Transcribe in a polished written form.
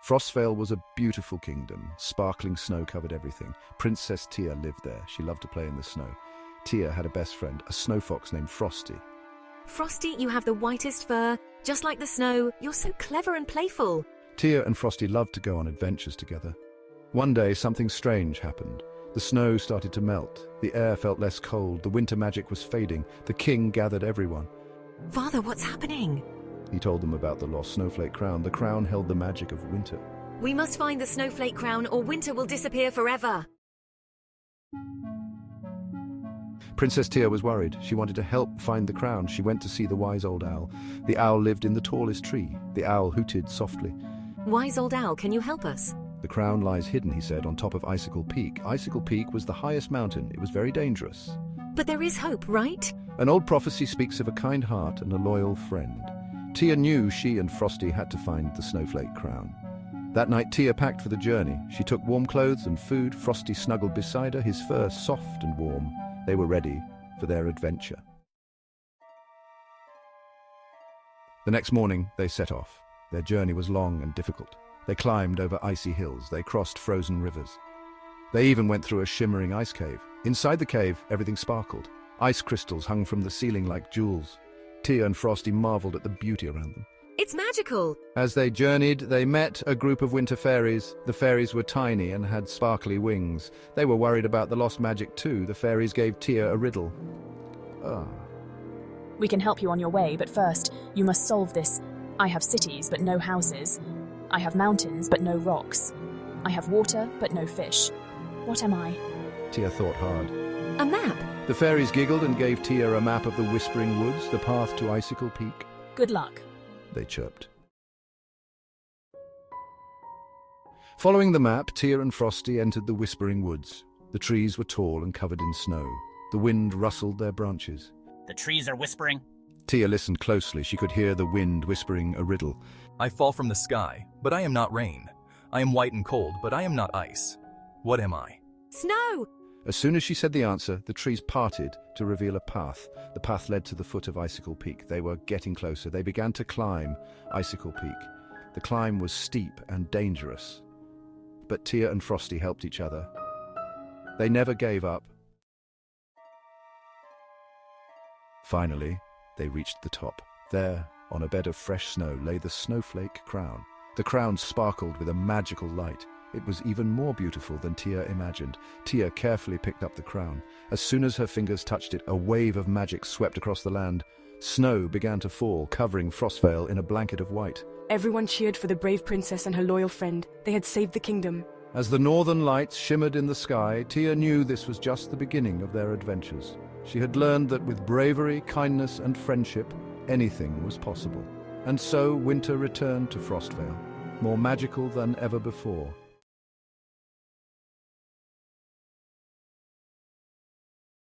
Frostvale was a beautiful kingdom. Sparkling snow covered everything. Princess Tia lived there. She loved to play in the snow. Tia had a best friend, a snow fox named Frosty. Frosty, you have the whitest fur. Just like the snow, you're so clever and playful. Tia and Frosty loved to go on adventures together. One day, something strange happened. The snow started to melt. The air felt less cold. The winter magic was fading. The king gathered everyone. Father, what's happening? He told them about the lost Snowflake Crown. The crown held the magic of winter. We must find the Snowflake Crown or winter will disappear forever. Princess Tia was worried. She wanted to help find the crown. She went to see the wise old owl. The owl lived in the tallest tree. The owl hooted softly. Wise old owl, can you help us? The crown lies hidden, he said, on top of Icicle Peak. Icicle Peak was the highest mountain. It was very dangerous. But there is hope, right? An old prophecy speaks of a kind heart and a loyal friend. Tia knew she and Frosty had to find the Snowflake Crown. That night, Tia packed for the journey. She took warm clothes and food. Frosty snuggled beside her, his fur soft and warm. They were ready for their adventure. The next morning, they set off. Their journey was long and difficult. They climbed over icy hills. They crossed frozen rivers. They even went through a shimmering ice cave. Inside the cave, everything sparkled. Ice crystals hung from the ceiling like jewels. Tia and Frosty marveled at the beauty around them. It's magical! As they journeyed, they met a group of winter fairies. The fairies were tiny and had sparkly wings. They were worried about the lost magic too. The fairies gave Tia a riddle. We can help you on your way, but first, you must solve this. I have cities, but no houses. I have mountains, but no rocks. I have water, but no fish. What am I? Tia thought hard. A map! The fairies giggled and gave Tia a map of the Whispering Woods, the path to Icicle Peak. Good luck. They chirped. Following the map, Tia and Frosty entered the Whispering Woods. The trees were tall and covered in snow. The wind rustled their branches. The trees are whispering. Tia listened closely. She could hear the wind whispering a riddle. I fall from the sky, but I am not rain. I am white and cold, but I am not ice. What am I? Snow! As soon as she said the answer, the trees parted to reveal a path. The path led to the foot of Icicle Peak. They were getting closer. They began to climb Icicle Peak. The climb was steep and dangerous. But Tia and Frosty helped each other. They never gave up. Finally, they reached the top. There, on a bed of fresh snow, lay the Snowflake Crown. The crown sparkled with a magical light. It was even more beautiful than Tia imagined. Tia carefully picked up the crown. As soon as her fingers touched it, a wave of magic swept across the land. Snow began to fall, covering Frostvale in a blanket of white. Everyone cheered for the brave princess and her loyal friend. They had saved the kingdom. As the northern lights shimmered in the sky, Tia knew this was just the beginning of their adventures. She had learned that with bravery, kindness, and friendship, anything was possible. And so winter returned to Frostvale, more magical than ever before.